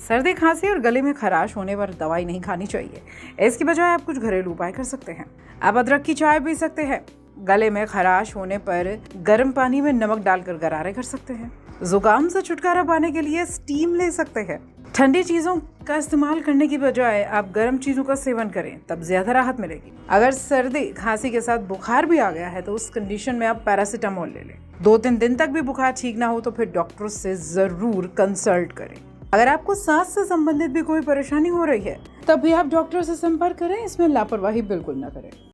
सर्दी, खांसी और गले में खराश होने पर दवाई नहीं खानी चाहिए। इसकी बजाय आप कुछ घरेलू उपाय कर सकते हैं। आप अदरक की चाय पी सकते हैं। गले में खराश होने पर गर्म पानी में नमक डालकर गरारे कर सकते हैं। जुकाम से छुटकारा पाने के लिए स्टीम ले सकते हैं। ठंडी चीजों का इस्तेमाल करने की बजाय आप गर्म चीजों का सेवन करें, तब ज्यादा राहत मिलेगी। अगर सर्दी खांसी के साथ बुखार भी आ गया है तो उस कंडीशन में आप पैरासीटामोल ले लें। 2-3 दिन तक भी बुखार ठीक ना हो तो फिर डॉक्टर से जरूर कंसल्ट करें। अगर आपको सांस से संबंधित भी कोई परेशानी हो रही है तब भी आप डॉक्टर से संपर्क करें। इसमें लापरवाही बिल्कुल ना करें।